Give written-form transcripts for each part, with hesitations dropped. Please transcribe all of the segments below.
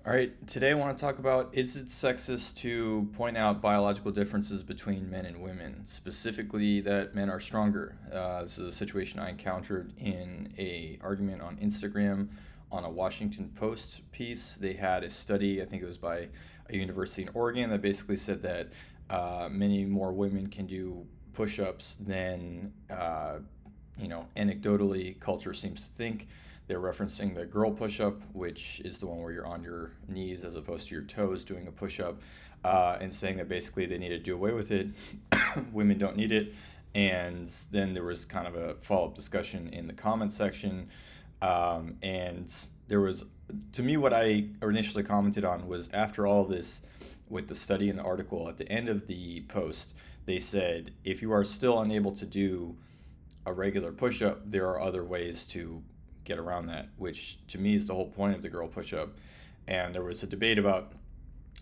All right, today I want to talk about, is it sexist to point out biological differences between men and women, specifically that men are stronger. This is a situation I encountered in a argument on Instagram on a Washington Post piece. They had a study, I think it was by a university in Oregon, that basically said that many more women can do push-ups than anecdotally culture seems to think. They're referencing the girl push up, which is the one where you're on your knees as opposed to your toes doing a push up, and saying that basically they need to do away with it. Women don't need it. And then there was kind of a follow up discussion in the comment section. And there was, to me, what I initially commented on was after all this, with the study and the article, at the end of the post, they said, if you are still unable to do a regular push up, there are other ways to get around that, which to me is the whole point of the girl push up. And there was a debate about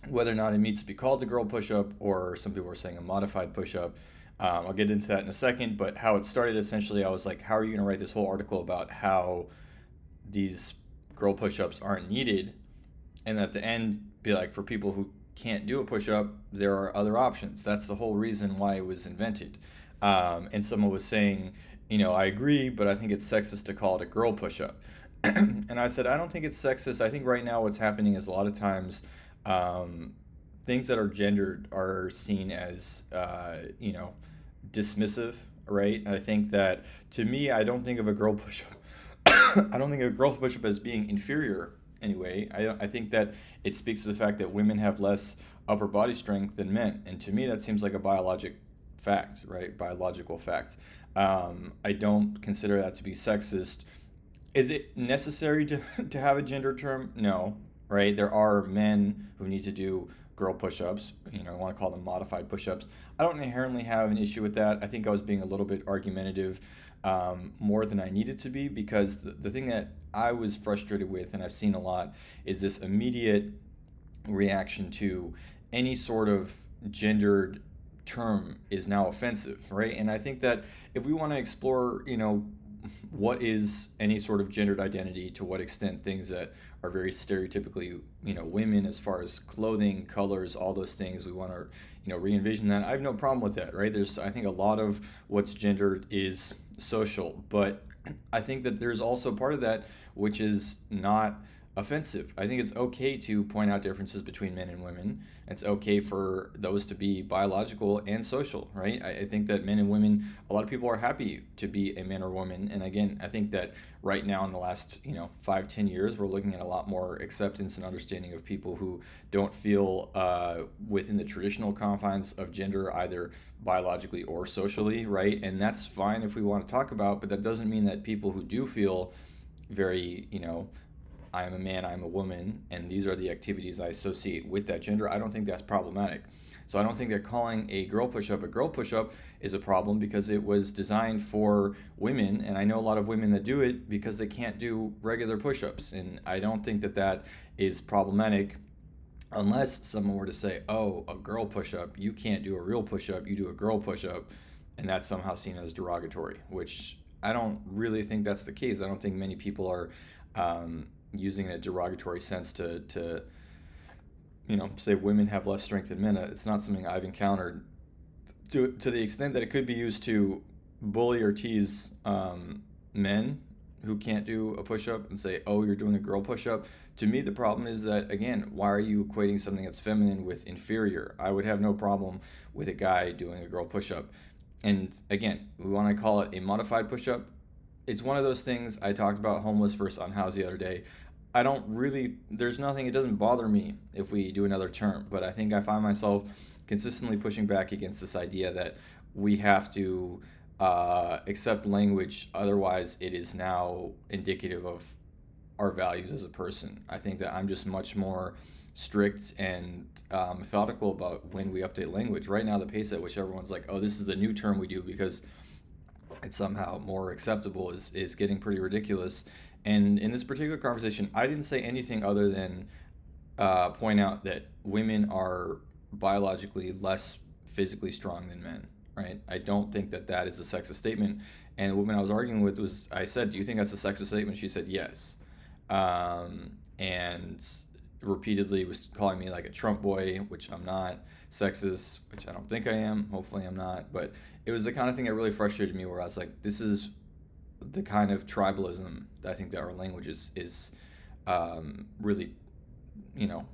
whether or not it needs to be called a girl push up, or some people were saying a modified push up. I'll get into that in a second, but how it started essentially, I was like, how are you going to write this whole article about how these girl push ups aren't needed? And at the end, be like, for people who can't do a push up, there are other options. That's the whole reason why it was invented. And someone was saying, I agree, but I think it's sexist to call it a girl push up. And I said, I don't think it's sexist. I think right now what's happening is a lot of times um, things that are gendered are seen as, dismissive, right? And I think that to me, I don't think of a girl push up. I don't think of a girl push up as being inferior anyway. I think that it speaks to the fact that women have less upper body strength than men. And to me, that seems like a biologic fact, right? Biological fact. I don't consider that to be sexist. Is it necessary to have a gender term? No, right? There are men who need to do girl push-ups. I want to call them modified push-ups. I don't inherently have an issue with that. I think I was being a little bit argumentative, more than I needed to be, because the thing that I was frustrated with, and I've seen a lot, is this immediate reaction to any sort of gendered term is now offensive, right? And I think that if we want to explore, what is any sort of gendered identity, to what extent things that are very stereotypically, women as far as clothing, colors, all those things, we want to, re-envision that. I have no problem with that, right? I think a lot of what's gendered is social, but I think that there's also part of that which is not offensive. I think it's okay to point out differences between men and women. It's okay for those to be biological and social, right? I think that men and women, a lot of people are happy to be a man or woman. And again, I think that right now in the last, 5, 10 years, we're looking at a lot more acceptance and understanding of people who don't feel within the traditional confines of gender, either biologically or socially, right? And that's fine if we want to talk about, but that doesn't mean that people who do feel very, I am a man, I'm a woman, and these are the activities I associate with that gender, I don't think that's problematic. So I don't think that calling a girl push up is a problem, because it was designed for women, and I know a lot of women that do it because they can't do regular push ups. And I don't think that that is problematic unless someone were to say, oh, a girl push up, you can't do a real push up, you do a girl push up, and that's somehow seen as derogatory, which I don't really think that's the case. I don't think many people are using a derogatory sense to say women have less strength than men. It's not something I've encountered to the extent that it could be used to bully or tease men who can't do a push-up and say, oh, you're doing a girl push-up. To me, the problem is that, again, why are you equating something that's feminine with inferior? I would have no problem with a guy doing a girl push-up. And again, we want to call it a modified push-up. It's one of those things. I talked about homeless versus unhoused the other day. I don't really, there's nothing, it doesn't bother me if we do another term, but I think I find myself consistently pushing back against this idea that we have to accept language, otherwise, it is now indicative of our values as a person. I think that I'm just much more strict and methodical about when we update language. Right now, the pace at which everyone's like, oh, this is the new term we do because it's somehow more acceptable is getting pretty ridiculous. And in this particular conversation, I didn't say anything other than point out that women are biologically less physically strong than men, right? I don't think that that is a sexist statement. And the woman I was arguing with I said, do you think that's a sexist statement? She said, yes. And repeatedly was calling me like a Trump boy, which I'm not, sexist, which I don't think I am. Hopefully I'm not. But it was the kind of thing that really frustrated me where I was like, this is the kind of tribalism that I think that our language is really,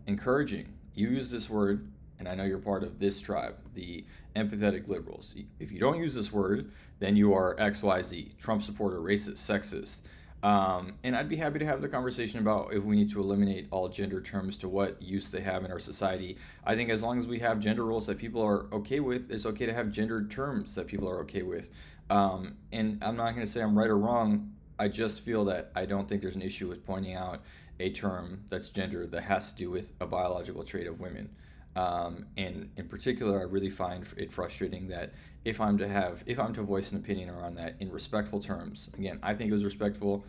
encouraging. You use this word, and I know you're part of this tribe, the empathetic liberals. If you don't use this word, then you are XYZ, Trump supporter, racist, sexist. And I'd be happy to have the conversation about if we need to eliminate all gender terms to what use they have in our society. I think as long as we have gender roles that people are okay with, it's okay to have gendered terms that people are okay with. And I'm not going to say I'm right or wrong. I just feel that I don't think there's an issue with pointing out a term that's gender that has to do with a biological trait of women. And in particular, I really find it frustrating that if I'm to voice an opinion around that in respectful terms, again, I think it was respectful.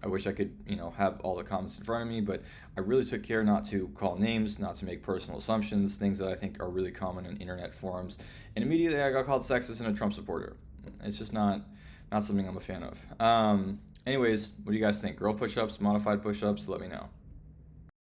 I wish I could, have all the comments in front of me, but I really took care not to call names, not to make personal assumptions, things that I think are really common in internet forums. And immediately I got called sexist and a Trump supporter. It's just not something I'm a fan of. Anyways, what do you guys think? Girl push-ups, modified push-ups? Let me know.